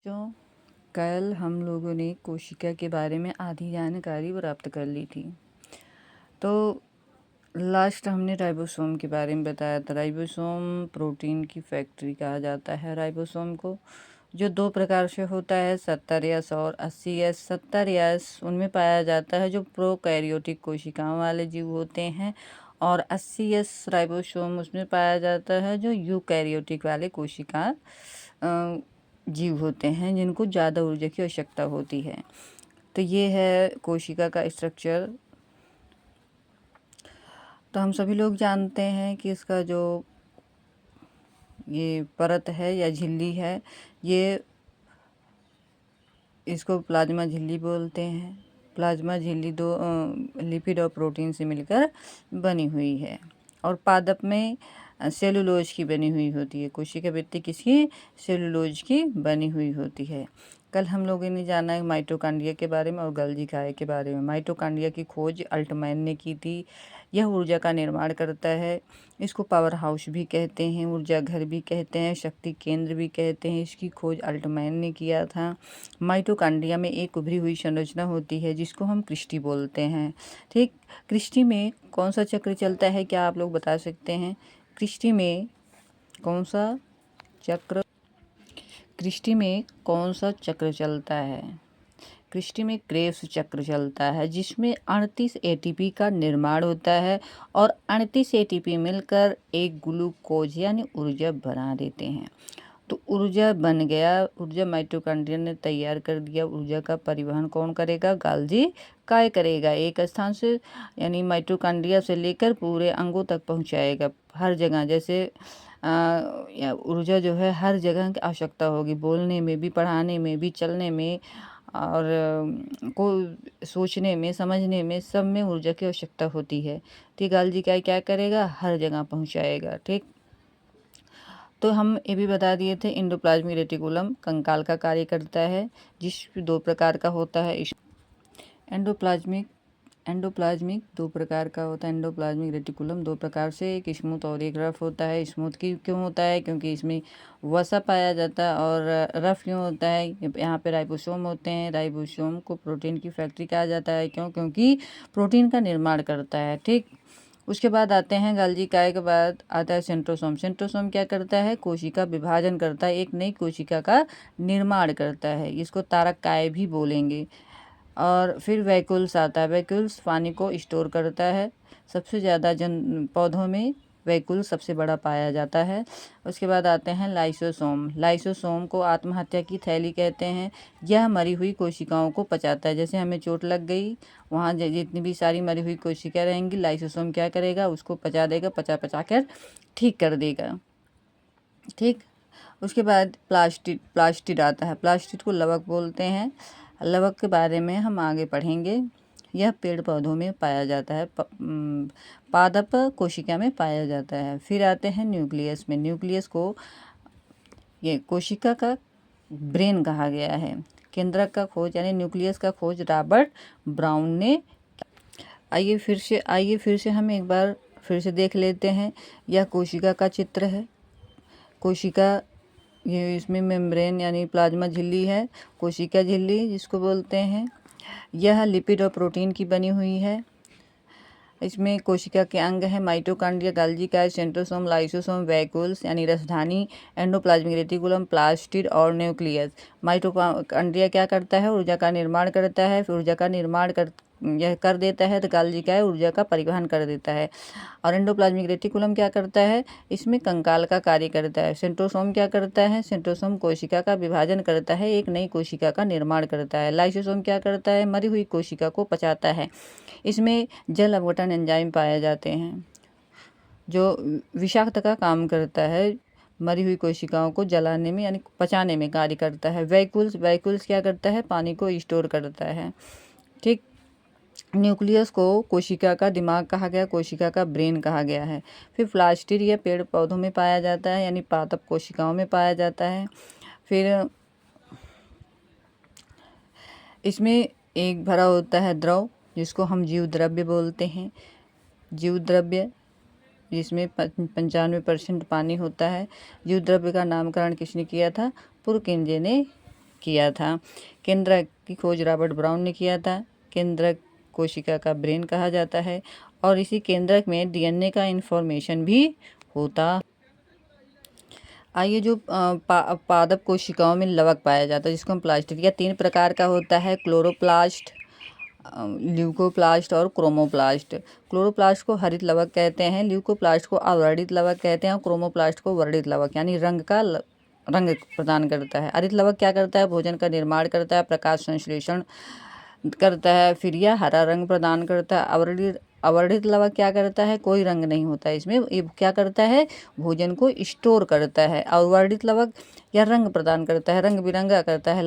जो कल हम लोगों ने कोशिका के बारे में आधी जानकारी प्राप्त कर ली थी। तो लास्ट हमने राइबोसोम के बारे में बताया था। राइबोसोम प्रोटीन की फैक्ट्री कहा जाता है राइबोसोम को, जो दो प्रकार से होता है, 70S और 80S। 70S उनमें पाया जाता है जो प्रोकैरियोटिक कोशिकाओं वाले जीव होते हैं, और 80S राइबोसोम उसमें पाया जाता है जो यूकैरियोटिक वाले कोशिका जीव होते हैं, जिनको ज़्यादा ऊर्जा की आवश्यकता होती है। तो ये है कोशिका का स्ट्रक्चर। तो हम सभी लोग जानते हैं कि इसका जो ये परत है या झिल्ली है, ये इसको प्लाज्मा झिल्ली बोलते हैं। प्लाज्मा झिल्ली दो लिपिड और प्रोटीन से मिलकर बनी हुई है, और पादप में सेलुलोज की बनी हुई होती है। कोशिका भित्ति किसकी? सेलुलोज की बनी हुई होती है। कल हम लोगों ने जाना है माइटोकांड्रिया के बारे में और गोल्गी काय के बारे में। माइटोकांड्रिया की खोज अल्टमैन ने की थी। यह ऊर्जा का निर्माण करता है। इसको पावर हाउस भी कहते हैं, ऊर्जा घर भी कहते हैं, शक्ति केंद्र भी कहते हैं। इसकी खोज अल्टमैन ने किया था। माइटोकांड्रिया में एक उभरी हुई संरचना होती है जिसको हम क्रिस्टी बोलते हैं। ठीक, क्रिस्टी में कौन सा चक्र चलता है, क्या आप लोग बता सकते हैं? क्रिस्टी में कौन सा चक्र चलता है? क्रिस्टी में क्रेब्स चक्र चलता है, जिसमें 38 एटीपी का निर्माण होता है, और 38 एटीपी मिलकर एक ग्लूकोज यानी ऊर्जा बना देते हैं। तो ऊर्जा बन गया, ऊर्जा माइटोकॉन्ड्रिया ने तैयार कर दिया। ऊर्जा का परिवहन कौन करेगा? गोल्गी काय करेगा। एक स्थान से यानी माइटोकॉन्ड्रिया से लेकर पूरे अंगों तक पहुंचाएगा, हर जगह। जैसे ऊर्जा जो है हर जगह की आवश्यकता होगी, बोलने में भी, पढ़ाने में भी, चलने में, और को सोचने में, समझने में, सब में ऊर्जा की आवश्यकता होती है। ठीक, गोल्गी काय क्या करेगा? हर जगह पहुंचाएगा। ठीक, तो हम ये भी बता दिए थे एंडोप्लाज्मिक रेटिकुलम कंकाल का कार्य करता है, जिस दो प्रकार का होता है। एंडोप्लाज्मिक दो प्रकार का होता है। एंडोप्लाज्मिक रेटिकुलम दो प्रकार से, एक स्मूथ और एक रफ होता है। स्मूथ क्यों होता है? क्योंकि इसमें वसा पाया जाता है। और रफ क्यों होता है? यहाँ पे राइबोसोम होते हैं। राइबोसोम को प्रोटीन की फैक्ट्री कहा जाता है। क्यों? क्योंकि प्रोटीन का निर्माण करता है। ठीक, उसके बाद आते हैं गोल्गी काय के बाद आता है सेंट्रोसोम। सेंट्रोसोम क्या करता है? कोशिका विभाजन करता है, एक नई कोशिका का निर्माण करता है। इसको तारक काय भी बोलेंगे। और फिर वैक्यूल्स आता है। वैक्यूल्स पानी को स्टोर करता है। सबसे ज़्यादा पौधों में वैक्यूल सबसे बड़ा पाया जाता है। उसके बाद आते हैं लाइसोसोम। लाइसोसोम को आत्महत्या की थैली कहते हैं। यह मरी हुई कोशिकाओं को पचाता है। जैसे हमें चोट लग गई, वहाँ जितनी भी सारी मरी हुई कोशिकाएं रहेंगी, लाइसोसोम क्या करेगा? उसको पचा देगा, पचा कर ठीक कर देगा। ठीक, उसके बाद प्लास्टिड आता है। प्लास्टिड को लवक बोलते हैं। लवक के बारे में हम आगे पढ़ेंगे। यह पेड़ पौधों में पाया जाता है, पादप कोशिका में पाया जाता है। फिर आते हैं न्यूक्लियस में। न्यूक्लियस को ये कोशिका का ब्रेन कहा गया है। केंद्रक का खोज यानी न्यूक्लियस का खोज रॉबर्ट ब्राउन ने। आइए फिर से हम एक बार फिर से देख लेते हैं। यह कोशिका का चित्र है। कोशिका, ये इसमें मेम्ब्रेन यानी प्लाज्मा झिल्ली है, कोशिका झिल्ली जिसको बोलते हैं। यह लिपिड और प्रोटीन की बनी हुई है। इसमें कोशिका के अंग है माइटोकॉन्ड्रिया, गोल्गी काय, सेंट्रोसोम, लाइसोसोम, वैक्यूल्स यानी रसधानी, एंडोप्लाज्मिक रेटिकुलम, प्लास्टिड और न्यूक्लियस। माइटोकॉन्ड्रिया क्या करता है? ऊर्जा का निर्माण करता है। फिर ऊर्जा का निर्माण यह कर देता है तो गोल्गी काय ऊर्जा का परिवहन कर देता है। और एंडोप्लाज्मिक रेटिकुलम क्या करता है? इसमें कंकाल का कार्य करता है। सेंट्रोसोम क्या करता है? सेंट्रोसोम कोशिका का विभाजन करता है, एक नई कोशिका का निर्माण करता है। लाइसोसोम क्या करता है? मरी हुई कोशिका को पचाता है। इसमें जल अपघटन एंजाइम पाए जाते हैं जो विषाक्त का काम करता है, मरी हुई कोशिकाओं को जलाने में यानी पचाने में कार्य करता है। वैक्यूल्स क्या करता है? पानी को स्टोर करता है। ठीक, न्यूक्लियस को कोशिका का दिमाग कहा गया, कोशिका का ब्रेन कहा गया है। फिर प्लास्टिड यह पेड़ पौधों में पाया जाता है यानी पादप कोशिकाओं में पाया जाता है। फिर इसमें एक भरा होता है द्रव, जिसको हम जीव द्रव्य बोलते हैं। जीव द्रव्य जिसमें 95% पानी होता है। जीव द्रव्य का नामकरण किसने किया था? पुरकिंजे ने किया था। केंद्रक की खोज रॉबर्ट ब्राउन ने किया था। केंद्रक कोशिका का ब्रेन कहा जाता है और इसी केंद्रक में डीएनए का इंफॉर्मेशन भी होता। आइए, जो पादप कोशिकाओं में लवक पाया जाता है जिसको हम प्लास्टिड या 3 प्रकार का होता है, क्लोरोप्लास्ट, ल्यूकोप्लास्ट और क्रोमोप्लास्ट। क्लोरोप्लास्ट को हरित लवक कहते हैं, ल्यूकोप्लास्ट को अवर्णित लवक कहते हैं और क्रोमोप्लास्ट को वर्णित लवक यानी रंग प्रदान करता है। हरित लवक क्या करता है? भोजन का निर्माण करता है, प्रकाश संश्लेषण करता है, फिर यह हरा रंग प्रदान करता है। अवर्णित लवक क्या करता है? कोई रंग नहीं होता है इसमें, ये क्या करता है? भोजन को स्टोर करता है। और वर्णित लवक यह रंग प्रदान करता है, रंग बिरंगा करता है।